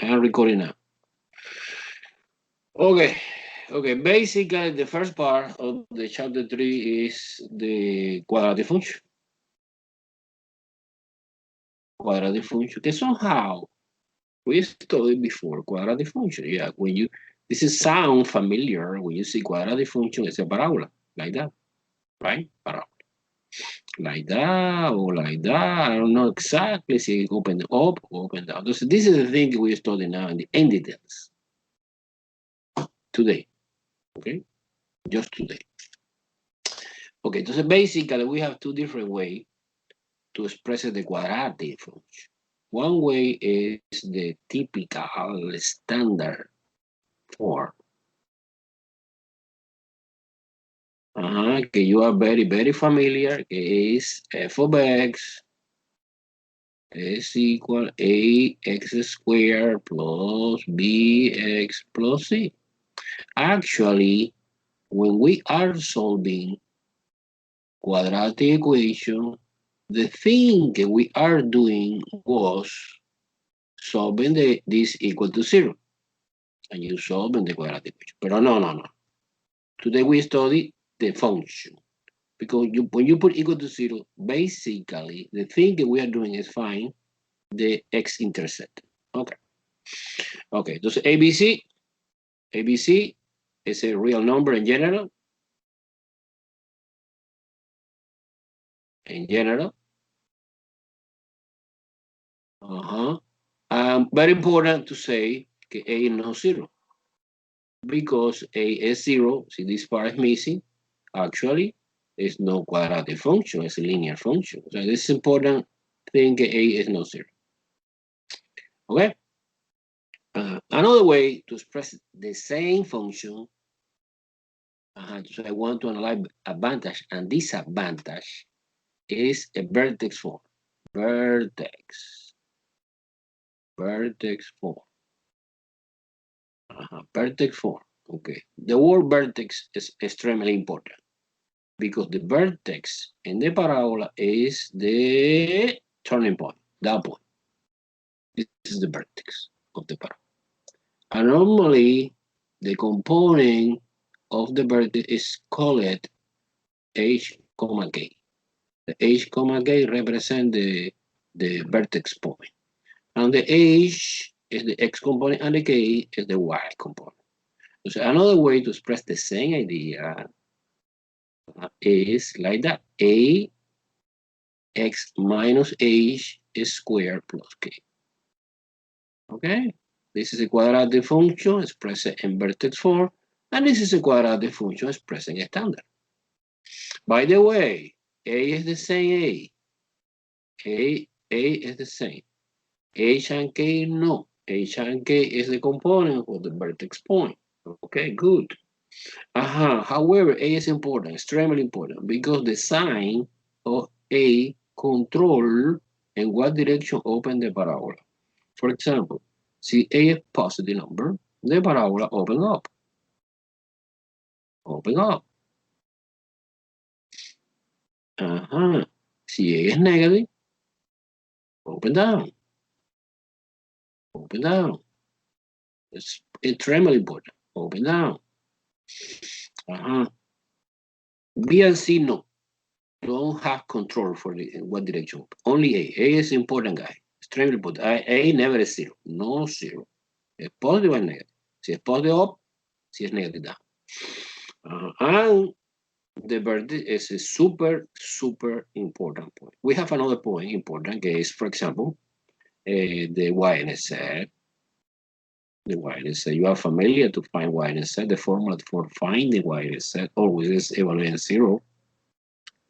I'm recording now. Okay, basically the first part of the chapter 3 is the quadratic function. Quadratic function, que somehow we studied before quadratic function. Yeah, this is sound familiar when you see quadratic function, it's a parabola, like that, right? Parabola. Like that or like that. I don't know exactly. See, open up, open down. This is the thing we study now in details today. Okay, just today. Okay, so basically we have two different ways to express the quadratic function. One way is the typical standard form. Que you are very familiar, que is f of x is equal ax squared plus bx plus c. Actually, when we are solving quadratic equation, the thing we are doing was solving this equal to 0. And you solving the quadratic equation. But no. Today we study the function. Because when you put equal to 0, basically the thing that we are doing is find the x-intercept. Okay. Okay, so ABC is a real number in general. In general. Very important to say that A is not 0. Because A is 0, see this part is missing, actually it's no quadratic function, it's a linear function. So this is important thing that A is not 0. Okay? Another way to express the same function, so I want to analyze advantage and disadvantage, is a vertex form. Vertex form. Vertex form. Okay. The word vertex is extremely important because the vertex in the parabola is the turning point, that point. This is the vertex of the parabola. And normally, the component of the vertex is called h, k. The h, k represent the vertex point. And the h is the x component and the k is the y component. So another way to express the same idea is like that. A x minus h is squared plus k. Okay? This is a quadratic function expressed in vertex form, and this is a quadratic function expressed in standard. By the way, A is the same A is the same. H and K, no. H and K is the component of the vertex point. Okay, good. However, A is important, extremely important, because the sign of A control in what direction open the parabola. For example, see A is positive number, the parabola open up. Open up. See A is negative, open down. Open down. It's extremely important. Open down. B and C, no. Don't have control for what direction. Only A. A is important, guy. Extremely important. A never is 0. No 0. It's positive and negative. Si es positive up, si es negative down. And the vertex is a super important point. We have another point important case, for example, the y-intercept. The y-intercept. You are familiar to find y-intercept. The formula for finding y-intercept always is evaluating 0.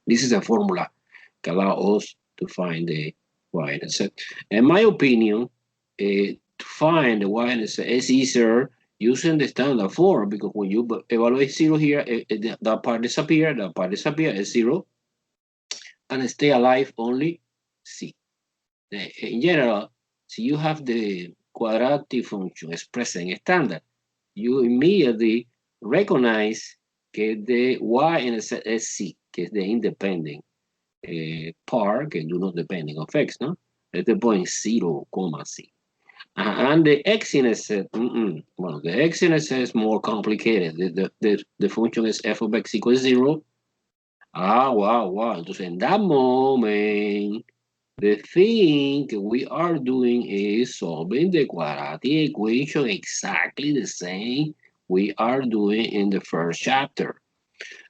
This is a formula that allows us to find the y-intercept. In my opinion, to find the y-intercept is easier using the standard form, because when you evaluate 0 here, that part disappears, is 0, and stay alive only c. In general, si you have the quadratic function expressed in standard, you immediately recognize que the y-intercept is c, que es the independent part, que do not depending on x, no? At the point 0, c. And the x-intercept, well, the x-intercept is more complicated. The function is f of x equals 0. Wow. Entonces, in that moment, the thing we are doing is solving the quadratic equation exactly the same we are doing in the first chapter.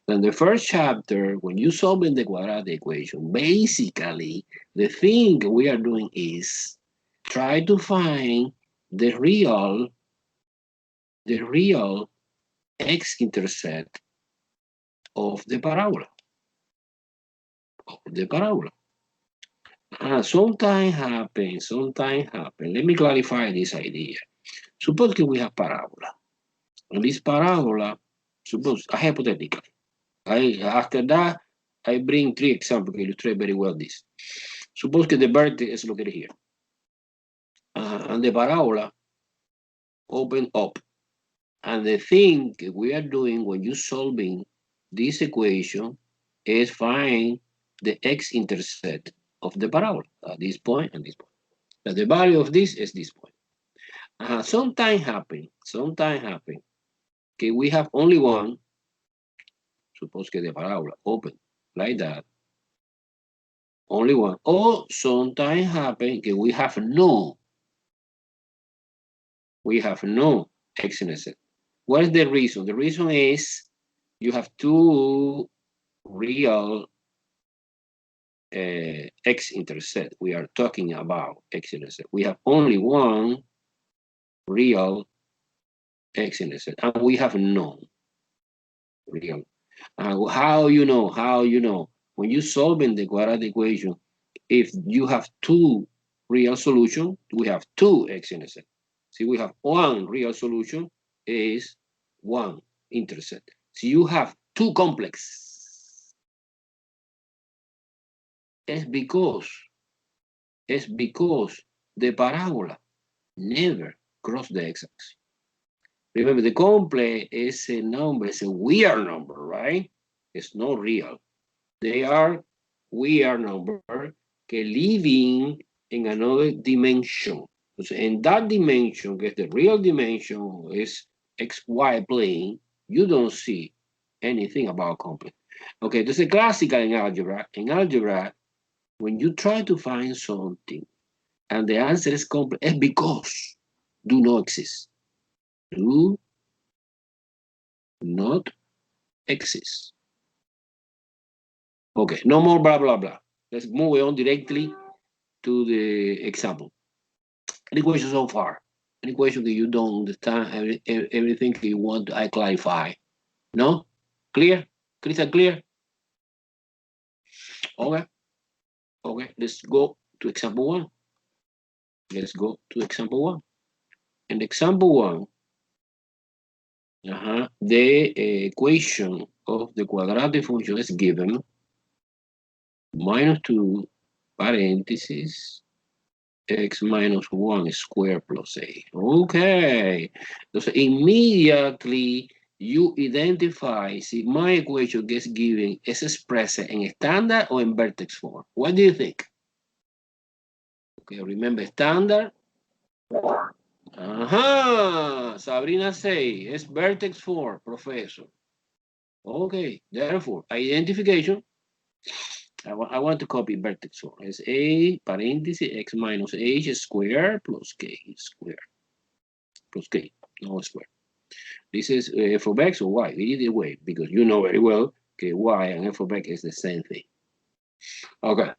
In the first chapter, when you solving the quadratic equation, basically, the thing we are doing is try to find the real x-intercept of the parabola. Sometimes happen. Let me clarify this idea. Suppose that we have parabola. And this parabola, suppose, hypothetically, after that, I bring 3 examples to illustrate very well this. Suppose that the vertex is located here. And the parabola open up. And the thing we are doing when you're solving this equation is find the x-intercept of the parabola at this point and this point. But the value of this is this point. Sometimes happen. Okay, we have only one. Suppose that the parabola open like that. Only one. Or sometimes happen that we have no x-intercept. What is the reason? The reason is you have two real x-intercept. We are talking about x-intercept. We have only one real x-intercept, and we have no real. How you know? When you solving the quadratic equation, if you have two real solution, we have two x-intercept. See, we have one real solution is one intercept. So you have two complex. It's because the parabola never cross the x-axis. Remember, the complex is a number, it's a weird number, right? It's not real. They are weird number que living in another dimension. So in that dimension, que the real dimension is xy plane, you don't see anything about complex. Okay, this is classical in algebra. In algebra, when you try to find something and the answer is complex, it's because do not exist. Do not exist. Okay, no more blah, blah, blah. Let's move on directly to the example. Any questions so far? Any question that you don't understand, everything that you want I clarify? No? Clear? Crystal clear? Okay. Okay, let's go to example 1. Let's go to example 1. In example 1, the equation of the quadratic function is given -2 parentheses x minus 1 squared plus a. Okay. Entonces, immediately you identify si my equation gets given is expressed in standard or in vertex form. What do you think? Okay, remember standard. Sabrina say it's vertex form, professor. Okay, therefore, identification. I want to copy vertex form. It's a parenthesis x minus h squared plus k squared plus k, no square. This is f of x or y, either way, because you know very well que y and f of x is the same thing. Okay.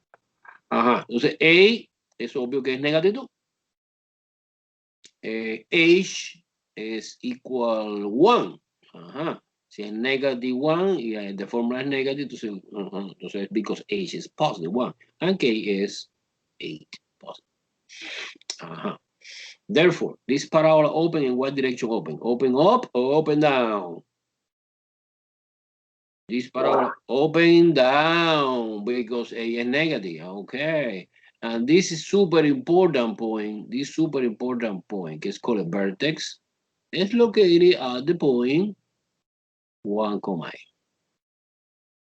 Entonces a es obvio que es negativo. H is equal 1. Si es negative 1 y the formula es negative, entonces because h is positive 1 and k is 8 positive. Therefore, this parabola open in what direction open? Open up or open down? This parabola open down because a is negative. Okay. And this is super important point. This super important point is called a vertex. It's located at the point 1, a.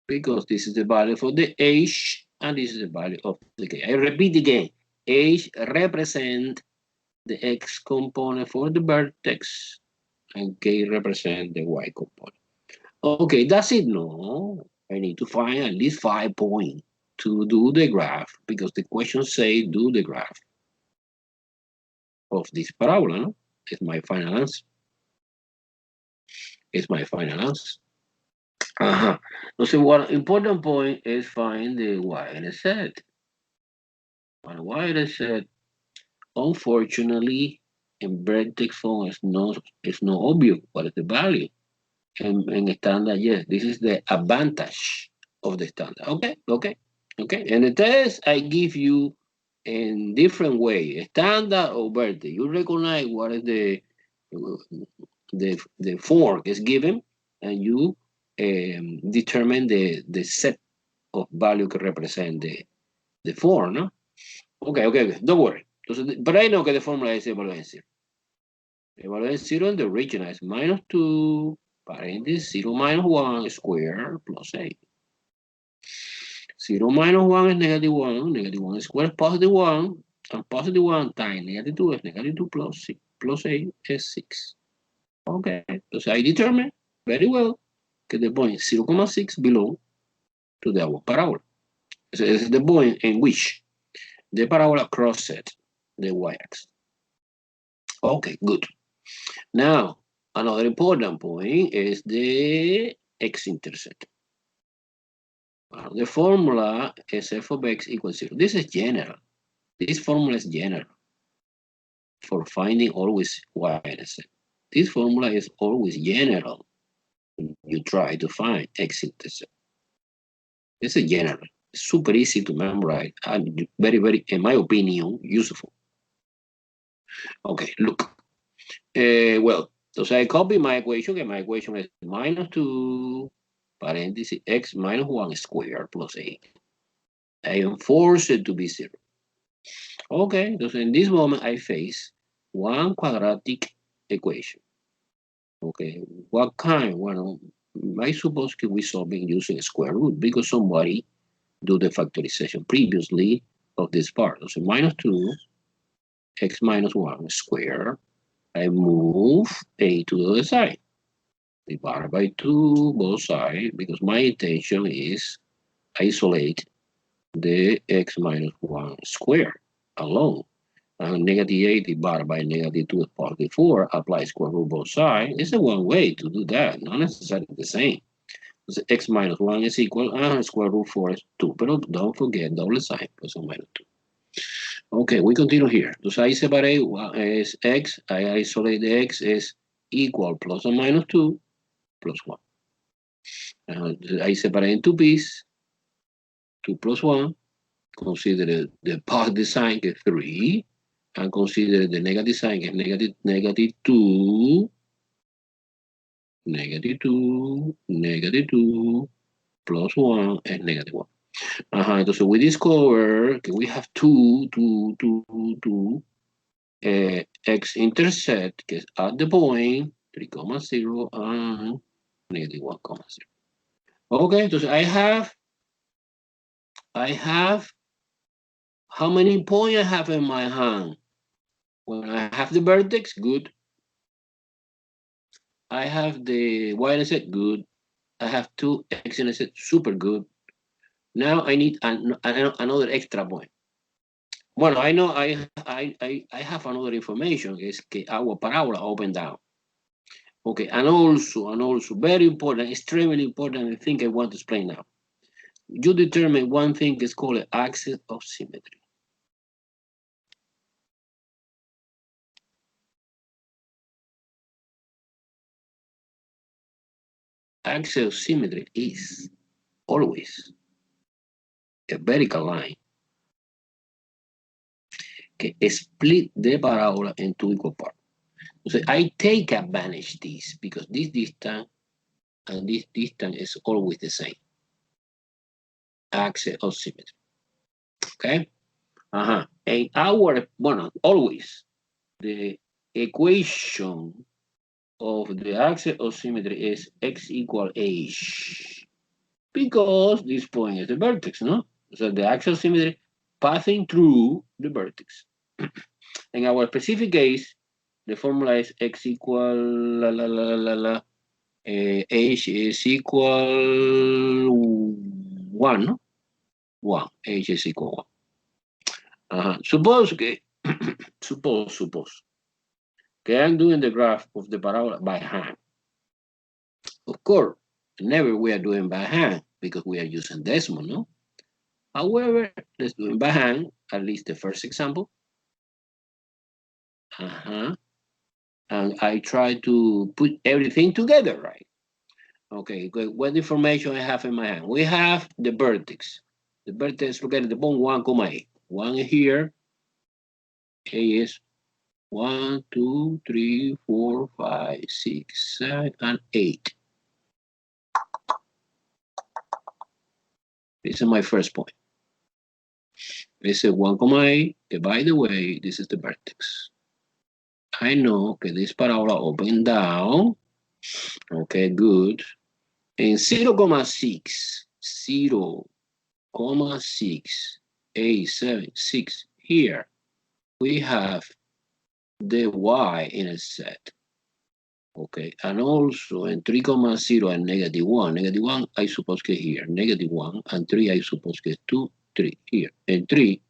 Because this is the value for the h and this is the value of the k. I repeat again. H represent the x component for the vertex, and k represent the y component. Okay, that's it. No, I need to find at least 5 points to do the graph, because the question says do the graph of this parabola. No? It's my final answer. It's my final answer. So one important point is find the y-intercept. And y-intercept, unfortunately, in vertex form is not obvious what is the value. In standard, yes, this is the advantage of the standard. Okay. And the test I give you in different way, standard or vertex. You recognize what is the form is given, and you determine the set of value que represent the form, no? Okay. Don't worry. Entonces, but I know que the formula es evaluar en cero. Evaluar en cero in the original is -2 parenthesis 0 minus 1 square plus 8. 0 minus 1 is -1. -1 square is +1. And +1 times -2 is -2 plus 8 is 6. Okay. So I determine very well that the point 0,6 belongs to the our parabola. So this is the point in which the parabola cross-set the y-axis. Okay, good. Now, another important point is the x-intercept. The formula is f of x equals 0. This is general. This formula is general for finding always y-intercept. This formula is always general when you try to find x-intercept. This is general. It's super easy to memorize and very, very, in my opinion, useful. Okay, look. Well, so I copy my equation, and my equation is -2 parenthesis x minus 1 squared plus 8. I enforce it to be 0. Okay, so in this moment I face one quadratic equation. Okay, what kind? Well, I suppose we solving using square root because somebody do the factorization previously of this part. So -2 x minus 1 squared. I move a to the other side. Divide by 2 both sides, because my intention is isolate the x minus 1 squared alone. And -8 divided by -2 is +4. Apply square root both sides. It's a one way to do that, not necessarily the same. So x minus 1 is equal, and square root 4 is 2. But don't forget double sign, plus or minus 2. Okay, we continue here. So I separate is x, I isolate the x is equal plus or minus 2 plus 1. I separate in two pieces, 2 plus 1. Consider the positive sign is 3, and consider the negative sign is -2, -2, plus 1 is -1. Entonces we discover that we have two x-intercept, que es at the point 3,0 and -1,0. Okay, entonces I have how many points I have in my hand? When I have the vertex, good. I have the y-intercept, good. I have two x-intercept, super good. Now I need another extra point. Well, I know I have another information, is que our parabola open down. Okay, and also very important, extremely important, I think I want to explain now. You determine one thing is called axis of symmetry. Axial symmetry is always a vertical line que split the parabola into equal parts. So I take advantage of this because this distance and this distance is always the same. Axis of symmetry. Okay? And our, well, always the equation of the axis of symmetry is x equal h, because this point is the vertex, no? So the axial symmetry passing through the vertex. In our specific case, the formula is x equal h is equal 1, no? 1, h is equal 1. Suppose okay, I'm doing the graph of the parabola by hand. Of course, never we are doing by hand because we are using decimal, no? However, let's do it by hand, at least the first example. And I try to put everything together, right? Okay, what information I have in my hand? We have the vertex. The vertex, look at the point 1, 8. 1 here. A is 1, 2, 3, 4, 5, 6, 7, and 8. This is my first point. This is 1, 8. By the way, this is the vertex. I know that this parabola open down. Okay, good. In 0,6, 0,6, 8, 7, 6, here we have the y intercept. Okay, and also in 3,0 and -1. -1, I suppose que here, -1, and 3, I suppose que 2, 3, here. And 3,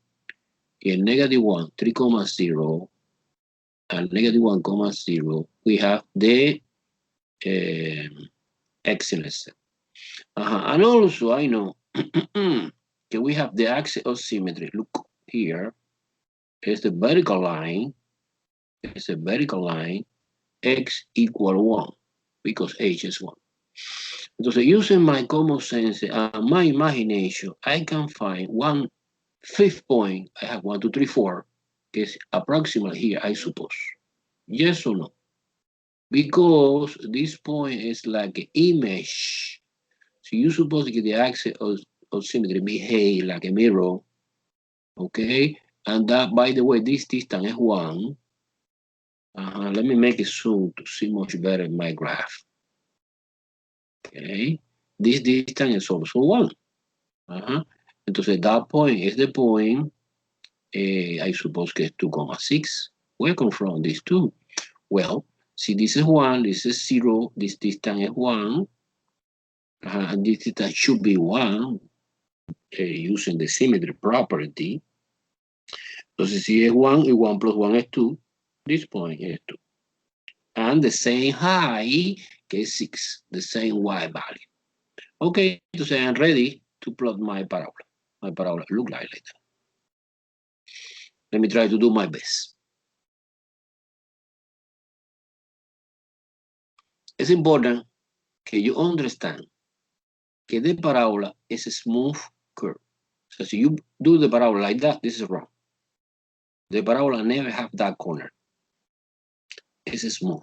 in -1, 3,0, and -1,0, we have the x intercept. And also, I know that we have the axial symmetry. Look here, it's the vertical line. It's a vertical line, x equal 1, because h is 1. Entonces, using my common sense and my imagination, I can find 1/5 point. I have 1, 2, 3, 4, is approximately here, I suppose. Yes or no? Because this point is like an image. So you suppose that the axis of symmetry behave like a mirror, okay? And that, by the way, this distance is 1. Let me make it zoom to see much better my graph. Okay, this distance is also 1. Entonces, that point is the point, I suppose que es 2,6. Where come from these two? Well, see, this is 1, this is 0, this distance is 1, and this distance should be 1, using the symmetry property. Entonces, si es 1, y 1 plus 1 is 2, this point is 2. And the same height, que is 6, the same y value. Okay, entonces I'm ready to plot my parabola. My parabola look like that. Let me try to do my best. It's important que you understand que the parabola is a smooth curve. So if you do the parabola like that, this is wrong. The parabola never have that corner. It's smooth.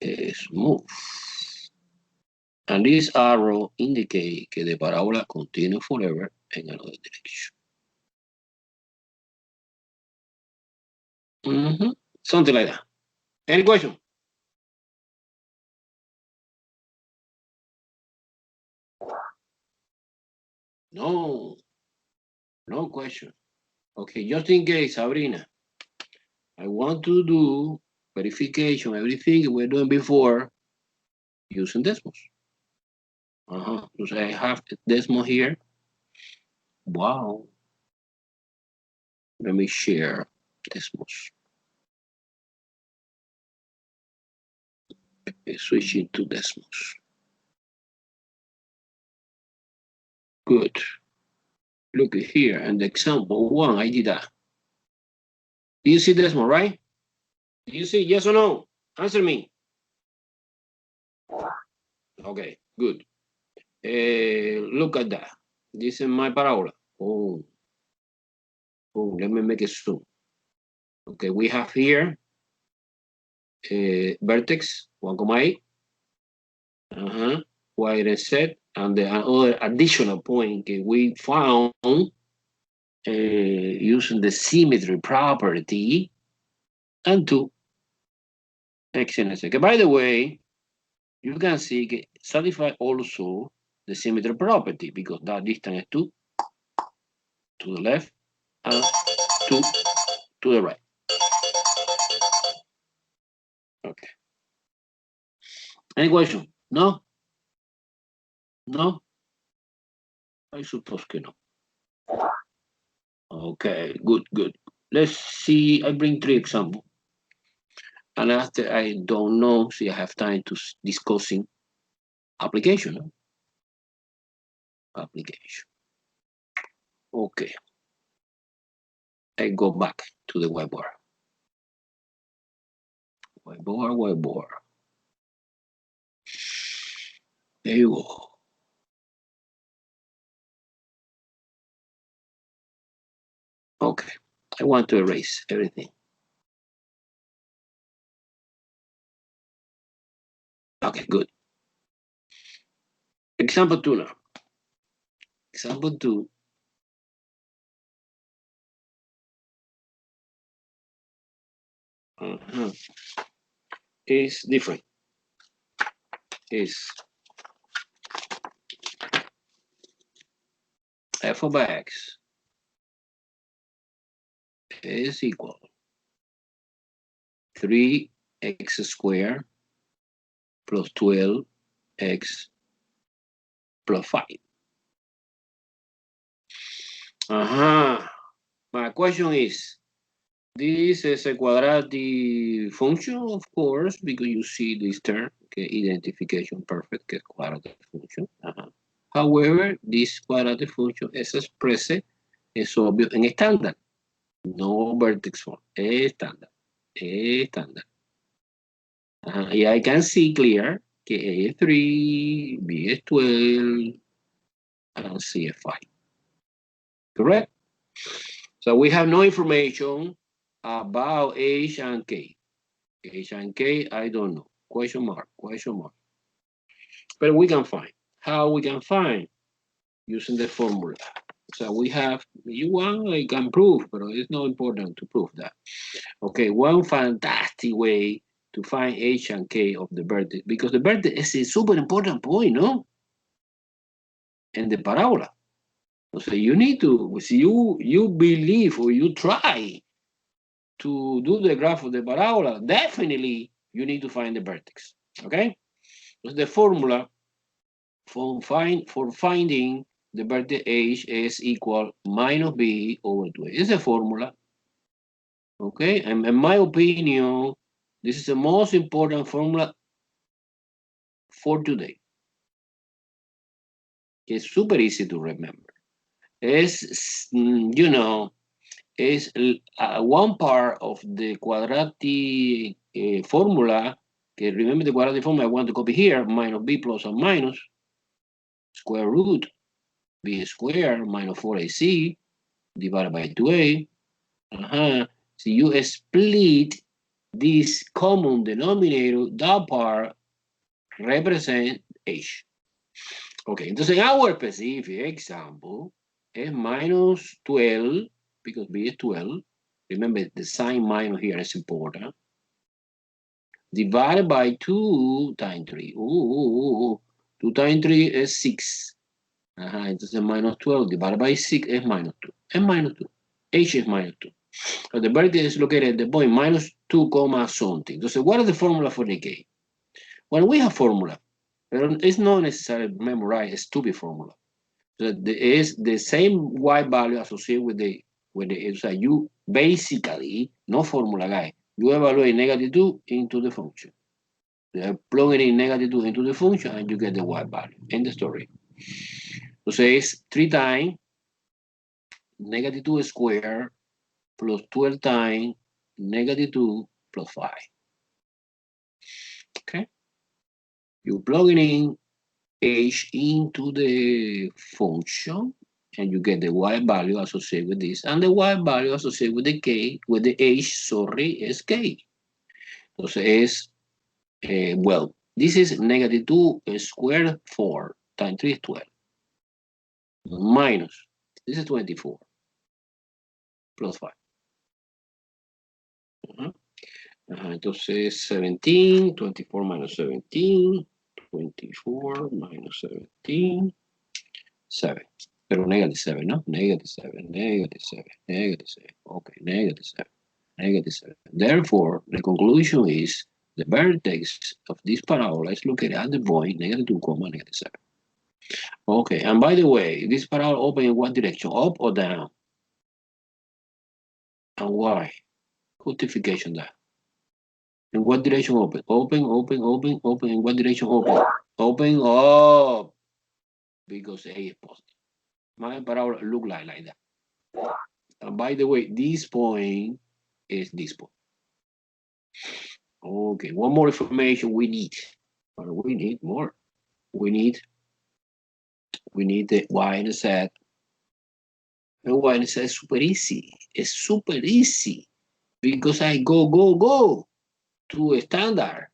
It's smooth. And this arrow indicates que the parabola continue forever in another direction. Something like that. Any question? No question. Okay, just in case, Sabrina, I want to do verification, everything we're doing before using decimals. So I have the decimal here. Wow. Let me share decimals. Switching to decimals. Good. Look here, and the example 1, I did that. Do you see decimal, right? Do you see yes or no? Answer me. Okay, good. Look at that. This is my parabola. Oh, let me make it zoom. Okay, we have here vertex 1,8. Y intercept, and the other additional point we found using the symmetry property, and 2 x intercept. By the way, you can see satisfy also the symmetry property because that distance is 2 to the left and 2 to the right. Okay. Any question? No? No? I suppose que no. Okay, good, good. Let's see, I bring 3 examples. And after, I don't know, see, I have time to discussing application. No? Application. Okay. I go back to the whiteboard. Whiteboard. There you go. Okay, I want to erase everything. Okay, good. Example 2 now. Example 2. Is different. Is f of x is equal 3x squared plus 12x plus 5. My question is, this is a quadratic function, of course, because you see this term, okay, identification perfect, que es quadratic function. However, this quadratic function is expressed, es obvio, en estándar. No vertex form, estándar. Y I can see clear que A es 3, B es 12, and C is 5. Correct? So we have no information about H and K. H and K, I don't know. Question mark. But we can find. How we can find? Using the formula. So we have, you want, I can prove, but it's not important to prove that. Okay, one fantastic way to find H and K of the vertex, because the vertex is a super important point, no? And the parabola. So you need to, so you believe or you try to do the graph of the parabola, definitely you need to find the vertex, okay? So the formula for finding the vertex H is equal minus B over 2A. It's a formula, okay? And in my opinion, this is the most important formula for today. It's super easy to remember. It's, you know, is one part of the quadratic formula. Okay, remember the quadratic formula I want to copy here, minus b plus and minus square root b squared minus 4ac divided by 2a. So you split this common denominator, that part represents h. Okay, entonces en our specific example es minus 12, because b is 12. Remember, the sign minus here is important. Divided by 2 times 3. 2 times 3 is 6. Entonces minus 12 divided by 6 is minus 2. And minus 2. H is minus 2. So the vertex is located at the point minus 2 comma something. Entonces, what is the formula for the K? Well, we have formula, but it's not necessary to memorize a stupid formula. So there is the same y value associated with the so you basically, no formula, guy. You evaluate negative 2 into the function. You plug it in negative 2 into the function and you get the y value. End the story. So it's 3 times negative 2 squared plus 12 times negative 2 plus 5. Okay? You plug it in h into the function and you get the y value associated with this, and the y value associated with the k, with the h, sorry, is k. Entonces es, well, this is negative 2 squared 4 times 3 is 12. Minus, this is 24 plus 5. Entonces 17, 24 minus 17, 24 minus 17, 7. Pero -7, no? -7, -7, -7. Okay, -7, -7. Therefore, the conclusion is the vertex of this parabola is located at the point -2, -7. Okay, and by the way, this parabola open in what direction? Up or down? And why? Justification that. In what direction open? Open, open, open, open. In what direction open? Open up. Because A is positive. My parabola look like that. And by the way, this point is this point. Okay, one more information we need. We need more. We need the y-intercept. And y-intercept is super easy. It's super easy because I go to a standard.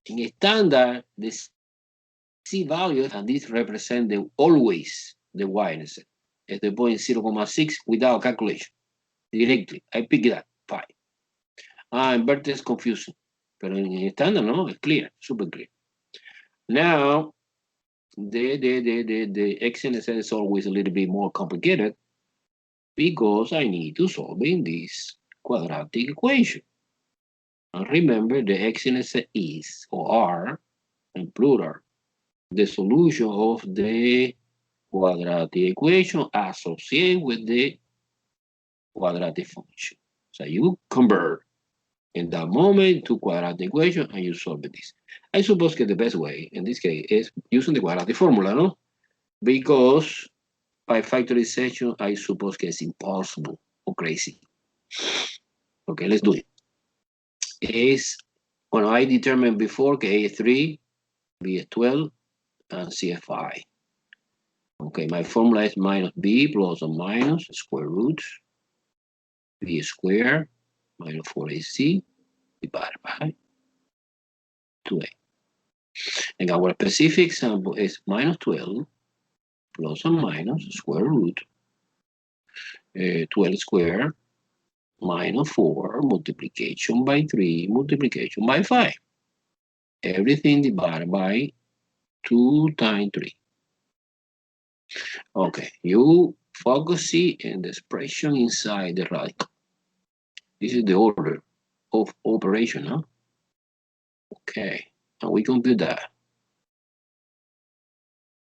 In a standard, the C value, and this represents always the y-intercept. At the point 0.6 without calculation. Directly, I pick that 5. And vertex confusion. But in standard, no, it's clear, super clear. Now, the x-intercept is always a little bit more complicated because I need to solve in this quadratic equation. And remember, the x-intercept is, or are, in plural, the solution of the quadratic equation associated with the quadratic function. So you convert in that moment to quadratic equation and you solve this. I suppose that the best way in this case is using the quadratic formula, no? Because by factorization, I suppose that it's impossible or crazy. Okay, let's do it. Is when I determined before A is 3, B is 12, and C is 5. Okay, my formula is minus B plus or minus square root B squared minus 4AC divided by 2A. And our specific example is minus 12 plus or minus square root 12 squared minus 4 multiplication by 3 multiplication by 5. Everything divided by 2 times 3. Okay, you focus in the expression inside the radical. This is the order of operation, huh? Okay, and we compute that.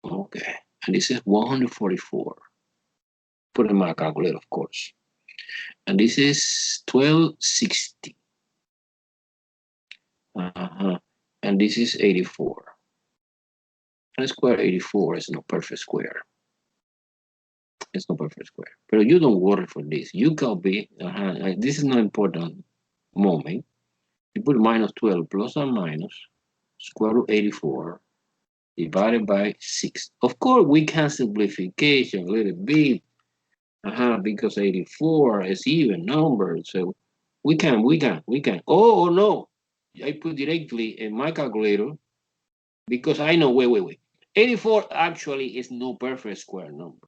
Okay, and this is 144. Put in my calculator, of course. And this is 1260. And this is 84. And square 84 is not perfect square. It's not perfect square. But you don't worry for this. You copy. This is not important moment. You put minus 12 plus or minus square root 84 divided by 6. Of course, we can simplification a little bit. Because 84 is even number. So we can. Oh no. I put directly in my calculator because I know, wait. 84 actually is no perfect square number.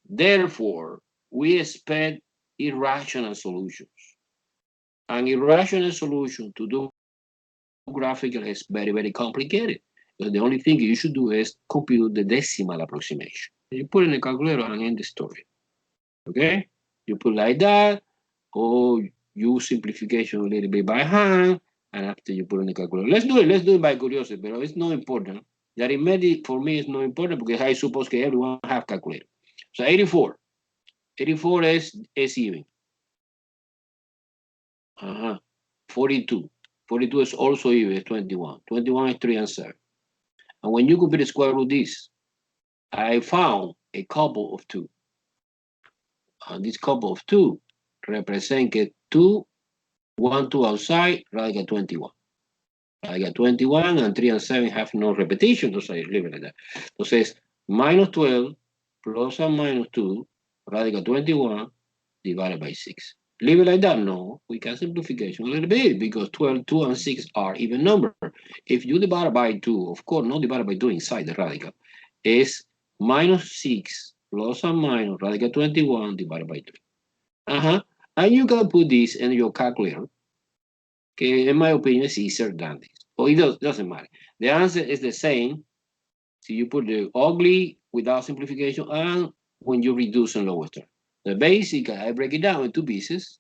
Therefore, we expect irrational solutions. An irrational solution to do graphical is very, very complicated. So the only thing you should do is compute the decimal approximation. You put in a calculator and end the story. Okay? You put like that, or use simplification a little bit by hand, and after you put in the calculator. Let's do it by curiosity, but it's not important. The arithmetic for me is not important because I suppose that everyone have calculator. So 84. 84 is even. 42. 42 is also even, it's 21. 21 is 3 and 7. And when you compare the square root this, I found a couple of 2. And this couple of 2 represent 2, 1, 2 outside, radical 21. Radical 21 and 3 and 7 have no repetition, so I leave it like that. Entonces, minus 12 plus or minus 2, radical 21 divided by 6. Leave it like that? No, we can simplification a little bit because 12, 2, and 6 are even number. If you divide by 2, of course, not divided by 2 inside the radical, is minus 6 plus or minus radical 21 divided by 3. And you can put this in your calculator. Okay, in my opinion, it's easier than this. Or it doesn't matter. The answer is the same. So you put the ugly without simplification, and when you reduce in lowest term. The basic, I break it down into pieces.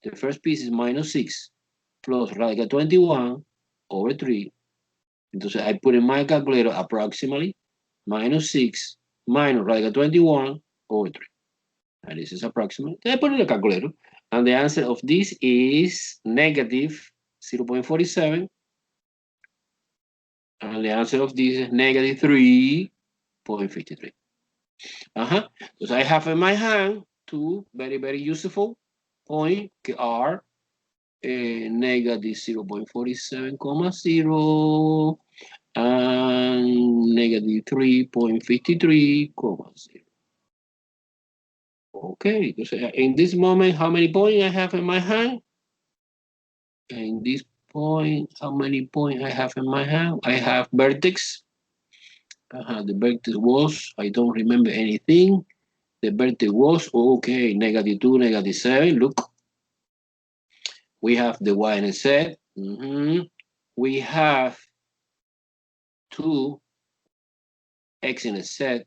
The first piece is minus 6 plus radical 21 over 3. Entonces, I put in my calculator approximately minus 6 minus radical 21 over 3. And this is approximate. I put in the calculator. And the answer of this is negative 0.47. And the answer of this is negative 3.53. Because I have in my hand two very, very useful points are negative 0.47, and negative 3.53, Okay, so in this moment, how many points I have in my hand? In this point, how many points I have in my hand? I have vertex. The vertex was, I don't remember anything. The vertex was, okay, negative 2, negative 7. Look, we have the y and z. We have 2 x and z.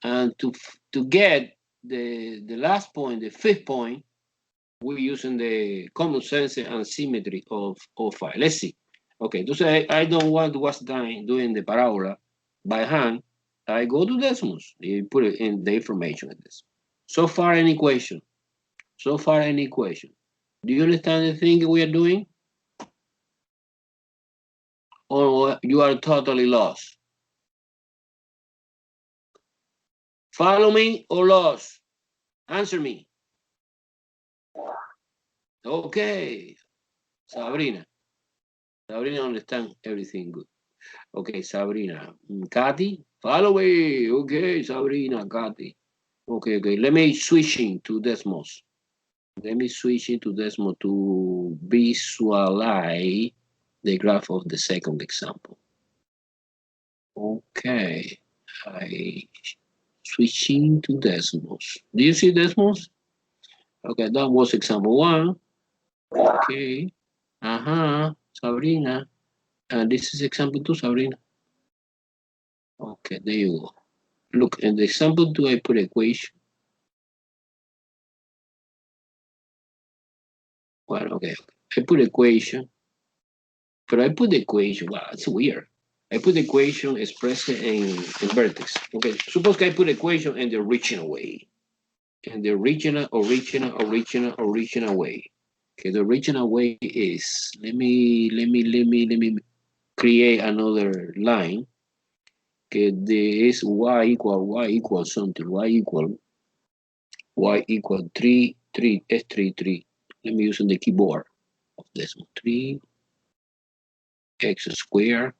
And to get the last point, the fifth point, we're using the common sense and symmetry of O5. Let's see. Okay, so I don't want to waste time doing the parabola by hand. I go to Desmos. You put it in the information in this. So far, any question? So far, any question? Do you understand the thing we are doing? Or you are totally lost? Follow me or lost? Answer me. Okay. Sabrina. Sabrina understand everything good. Okay, Sabrina. Kathy, follow me. Okay, Sabrina, Kathy. Okay. Let me switch into Desmos. Let me switch into Desmos to visualize the graph of the second example. Okay. I switching to Desmos. Do you see Desmos? Okay, that was example 1. Okay. Sabrina. And this is example 2, Sabrina. Okay, there you go. Look, in the example 2, I put equation. Well, okay. I put equation. But I put the equation. Wow, it's weird. I put the equation expressed in vertex. Okay, suppose I put equation in the original way. In the original way. Okay, the original way is, let me create another line. Okay, there is y equal something, y equal 3, S3. Let me use on the keyboard of this one. 3 x squared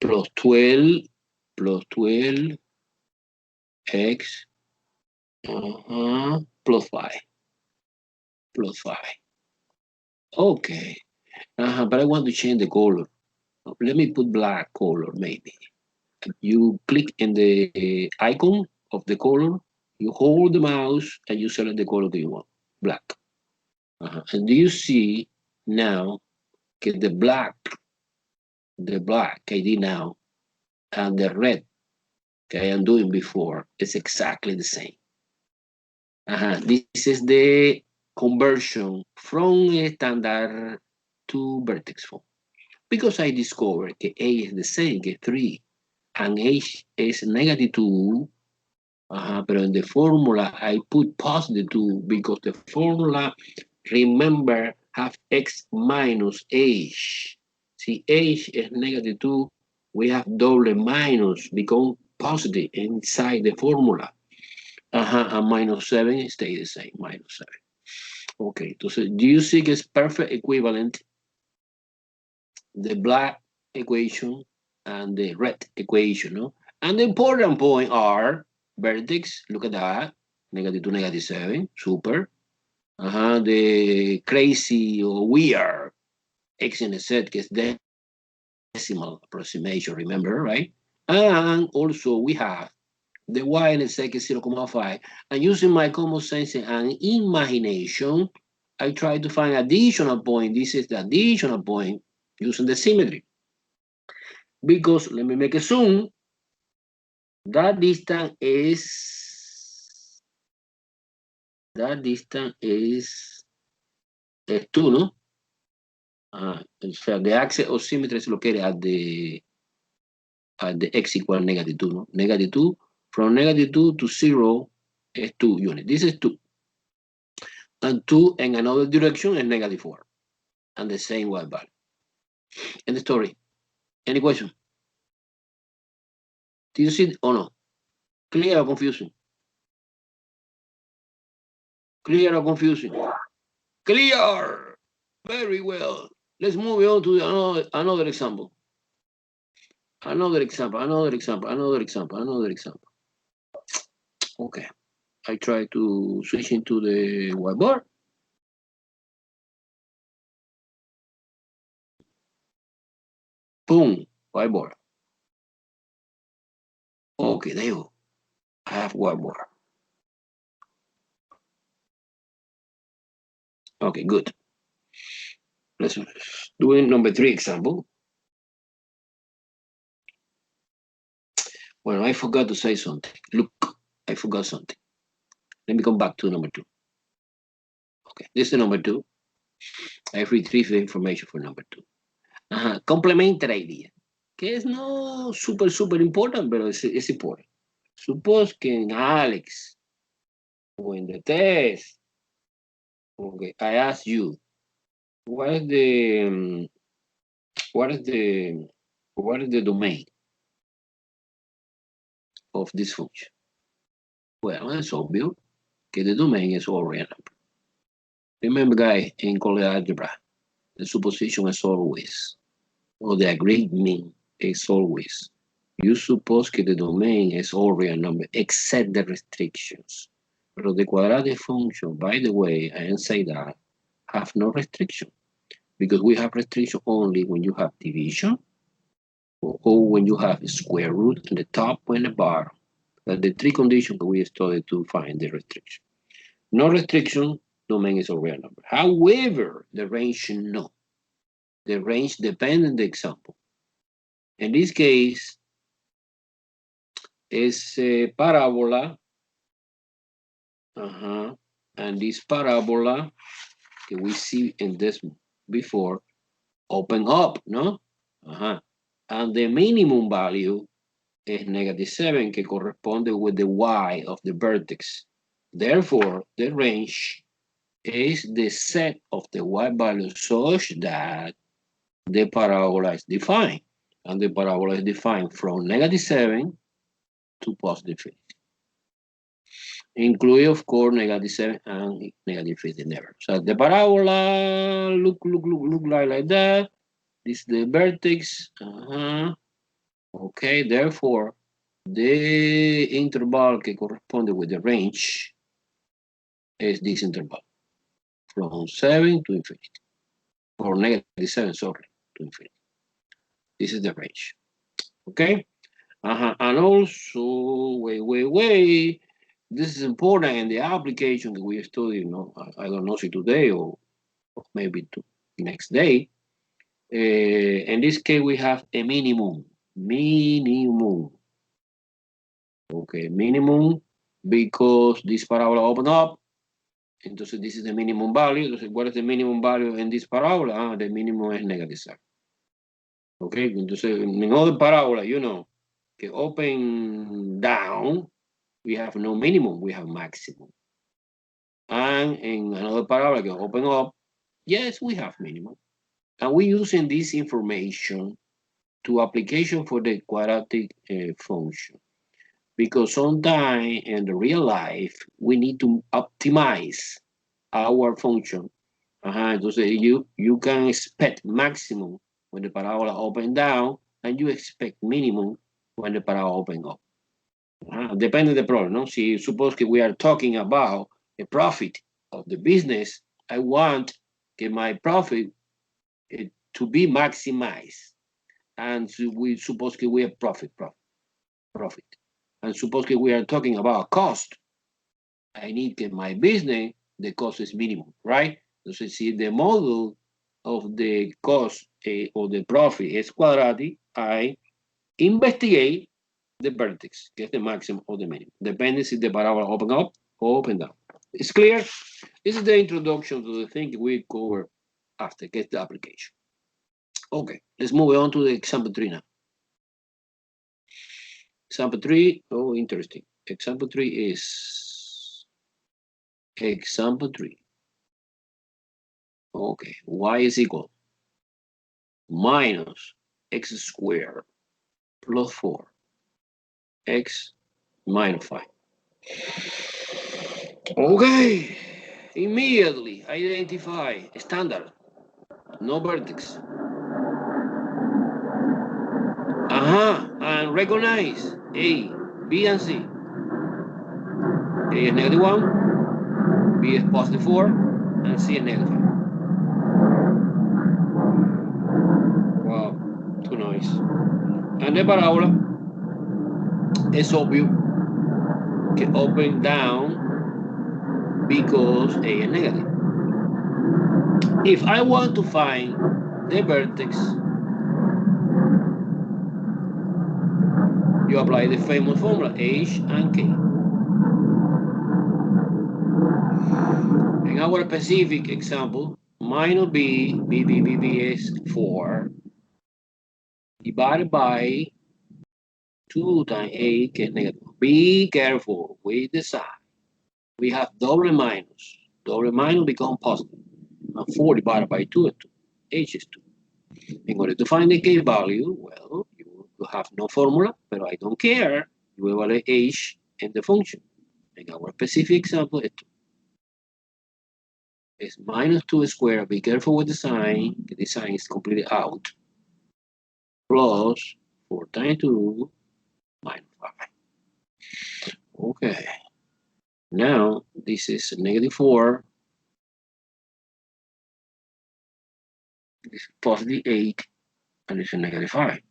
plus 12 x plus 5. Okay. But I want to change the color. Let me put black color, maybe. You click in the icon of the color, you hold the mouse, and you select the color that you want, black. And do you see now the black I did now, and the red I am doing before is exactly the same. This is the conversion from a standard to vertex form. Because I discovered that A is the same as 3 and H is negative 2, but in the formula I put positive 2 because the formula, remember, have X minus H. See, H is negative 2, we have double minus, become positive inside the formula. And minus 7 stay the same, minus 7. Okay, so do you see it's perfect equivalent? The black equation and the red equation, no? And the important point are vertex, look at that, negative 2, negative 7, super. The crazy or weird x and z is decimal approximation, remember, right? And also we have the y and z is 0.5. And using my common sense and imagination, I try to find additional point. This is the additional point using the symmetry. Because, let me make a zoom, that distance is 2, no? So the axial symmetry is located at the x equal -2, no? -2, from -2 to 0 is 2 units. This is 2. And 2 in another direction is -4. And the same y value. End the story. Any question? Do you see it or no? Clear or confusing? Clear or confusing? Clear! Very well. Let's move on to another example. Another example. Okay. I try to switch into the whiteboard. Boom, whiteboard. Okay, there you go. I have whiteboard. Okay, good. Let's do number 3 example. Well, I forgot to say something. Look, I forgot something. Let me come back to number 2. Okay, this is number 2. I retrieved the information for number 2. Complementary idea. Que es no super important, pero es important. Suppose que en Alex or in the test, okay, I ask you, what is the domain of this function? Well, it's obvious que the domain is all real number. Remember, guys, in Collet algebra, the supposition is always, or the agreed mean is always, you suppose que the domain is all real number except the restrictions. But the quadratic function, by the way, I say that, have no restriction, because we have restriction only when you have division or when you have square root in the top and the bottom. That's the 3 conditions that we studied to find the restriction. No restriction, domain is a real number. However, the range, no. The range depends on the example. In this case, it's a parabola. And this parabola that we see in this before, open up, no? And the minimum value is -7, que corresponde with the y of the vertex. Therefore, the range is the set of the y value such that the parabola is defined. And the parabola is defined from -7 to +50. Include, of course, -7 and -50 never. So the parabola look like that. This is the vertex. Okay, therefore, the interval que corresponde with the range is this interval from 7 to infinity, or -7, sorry, to infinity. This is the range. Okay, and also, wait. This is important in the application that we study. I don't know if today or maybe next day. In this case, we have a minimum. Okay, minimum, because this parabola open up. Entonces, this is the minimum value. Entonces, what is the minimum value in this parabola? The minimum is -7. Okay, entonces, in other parabola, que open down, we have no minimum, we have maximum. And in another parabola que open up, yes, we have minimum. And we're using this information to application for the quadratic function. Because sometimes in the real life, we need to optimize our function. Entonces, you can expect maximum when the parabola open down, and you expect minimum when the parabola open up. Depending on the problem, no? See, suppose that we are talking about a profit of the business. I want my profit to be maximized. And so we suppose that we have profit. And suppose that we are talking about cost. I need that my business, the cost is minimum, right? So see, the model of the cost or the profit is quadratic. I investigate the vertex, get the maximum or the minimum. Depends if the parabola open up or open down. It's clear? This is the introduction to the thing we cover after get the application. Okay, let's move on to the example 3 now. Example 3, oh, interesting. Example 3 is example 3. Okay, y is equal minus x squared plus 4 x minus 5. Okay, immediately identify standard, no vertex. And recognize A, B, and C. A is -1, B is +4, and C is -5. Wow, too nice. And the parabola is obvious, can open down because A is negative. If I want to find the vertex, you apply the famous formula H and K. In our specific example, minus B is 4 divided by 2 times A, que es negative. Be careful with the sign. We have double minus. Double minus become positive. And 4 divided by 2 is 2. H is 2. In order to find the K value, well, you have no formula, but I don't care. You evaluate H in the function. In our specific example, it's -2 squared. Be careful with the sign. The sign is completely out. Plus 4 times 2 minus 5. Okay. Now, this is -4. This is +8. And it's a -5.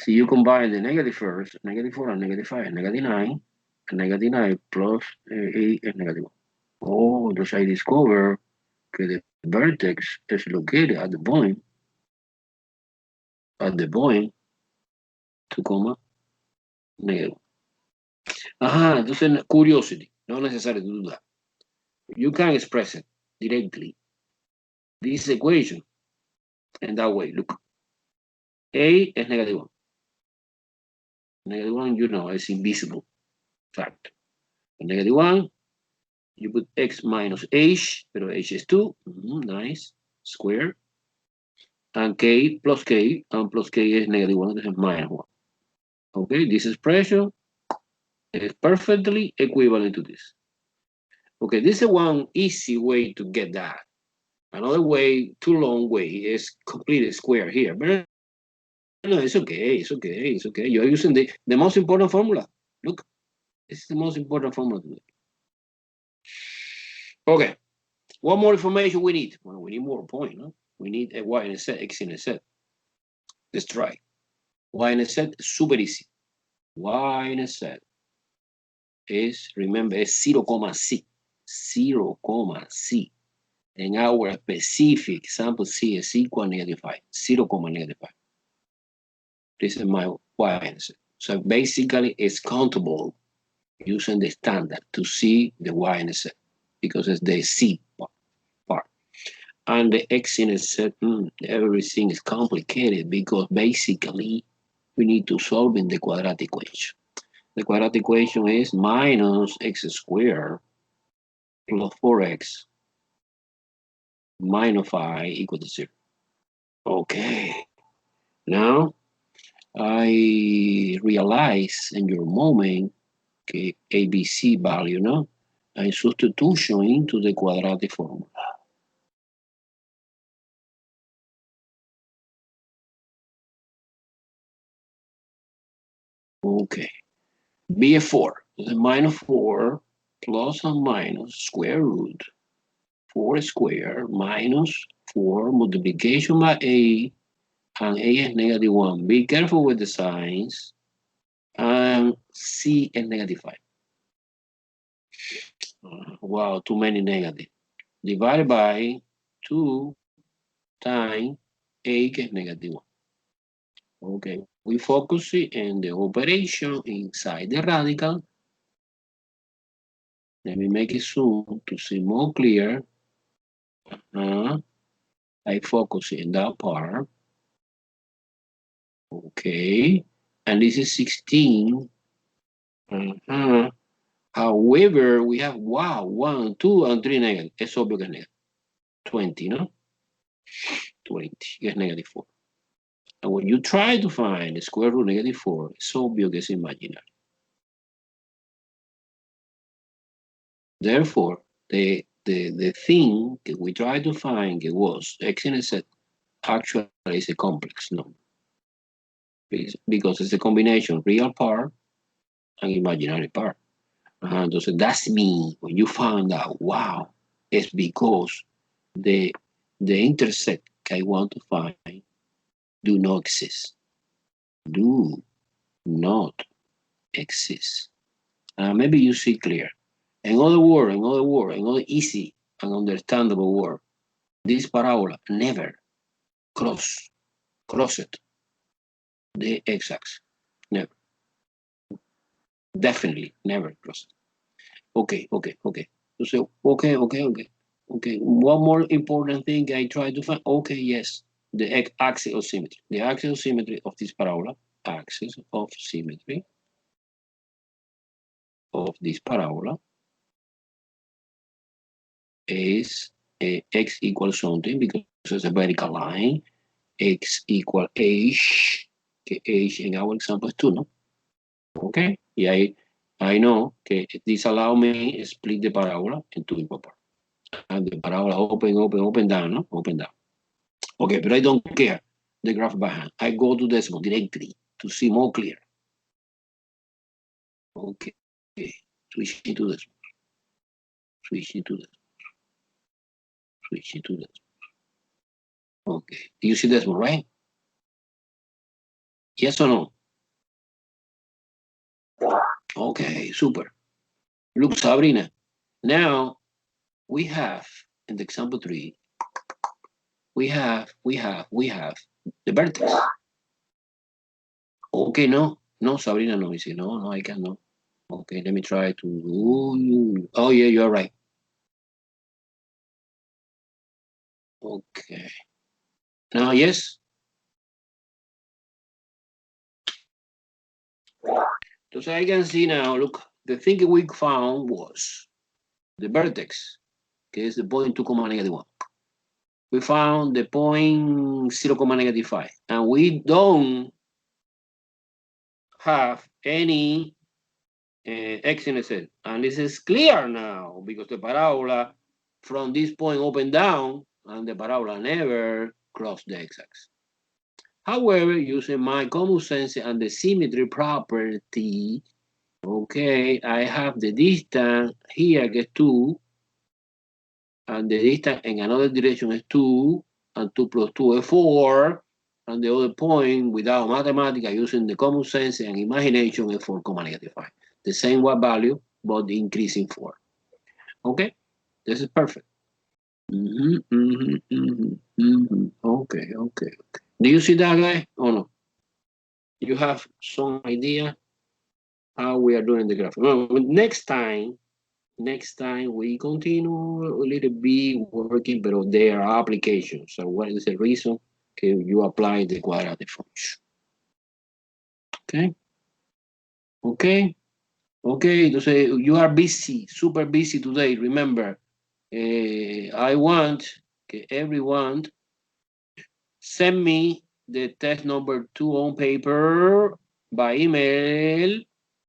So you combine the negative first, -4 and -5, -9. And -9 plus 8 is -1. Oh, thus I discover that the vertex is located at the point 2, -1. Entonces, curiosity, not necessary to do that. You can express it directly. This equation, in that way, look. A is -1. -1, you know, is invisible fact. -1, you put x minus h, pero h is 2, nice, square. And k, and plus k is -1, this is -1. Okay, this expression is perfectly equivalent to this. Okay, this is one easy way to get that. Another way, too long way, is complete square here. But no, it's okay, it's okay, it's okay. You're using the most important formula. Look, this is the most important formula. Okay, what more information we need? Well, we need more point, no? We need a y in a set, x in a set. Let's try. Y in a set is super easy. Y in a set is, remember, it's 0,c. 0,c. In our specific example, c is equal -5. 0,5. This is my y in a set. So basically, it's countable using the standard to see the y in a set because it's the c part. And the x in a set, everything is complicated because basically we need to solve in the quadratic equation. The quadratic equation is minus x squared plus 4x minus 5 equal to 0. Okay. Now, I realize in your moment, okay, ABC value, no? And substitution into the quadratic formula. Okay. B is 4. The -4 plus and minus square root 4 squared minus 4 multiplication by A, and A is -1. Be careful with the signs. And C is -5. Wow, too many negative. Divided by 2 times A is -1. Okay, We focus in the operation inside the radical. Let me make it zoom to see more clear. I focus in that part. Okay. And this is 16. However, we have, wow, 1, 2, and 3 negative. Es obvio que es negative. 20, no? 20 is negative 4. And when you try to find the square root negative 4, it's obvious que es imaginary. Therefore, the thing that we try to find was x in a set actually is a complex number. Because it's a combination real part and imaginary part. Entonces, that's me. When you found out, wow, it's because the intersect I want to find do not exist. Do not exist. Maybe you see clear. In other easy and understandable word, this parabola never crossed the x-axis. Never. Definitely never crossed. Okay. So, okay. One more important thing I try to find. Okay, yes, the axial symmetry. The axial symmetry of this parabola, axis of symmetry of this parabola is x equals something because it's a vertical line. X equal h, que h in our example is 2, no? Okay, yeah, I know que this allow me to split the parabola into equal parts. And the parabola open down, no? Open down. Okay, but I don't care the graph by hand. I go to decimal directly to see more clear. Okay, switch into decimal. Switch into decimal. Okay, do you see decimal, right? Yes or no? Okay, super. Look, Sabrina, now we have in the example 3, we have the vertex. Okay, no, Sabrina, no, you see, no, I cannot. Okay, let me try to, oh yeah, you're right. Okay. Now, yes. So I can see now, look, the thing we found was the vertex, que is the point 2, -1. We found the point 0, -5, and we don't have any x in the set. And this is clear now because the parabola from this point open down and the parabola never crossed the x-axis. However, using my common sense and the symmetry property, okay, I have the distance here gets 2, and the distance in another direction is 2, and 2 plus 2 is 4, and the other point without mathematics using the common sense and imagination is 4, -5. The same what value, but increasing 4. Okay, this is perfect. Okay. Do you see that, guy, or no? You have some idea how we are doing the graph. Well, next time we continue a little bit working, but there are applications. So what is the reason you apply the quadratic function? Okay. So you are busy, super busy today. Remember, I want everyone send me the test number 2 on paper by email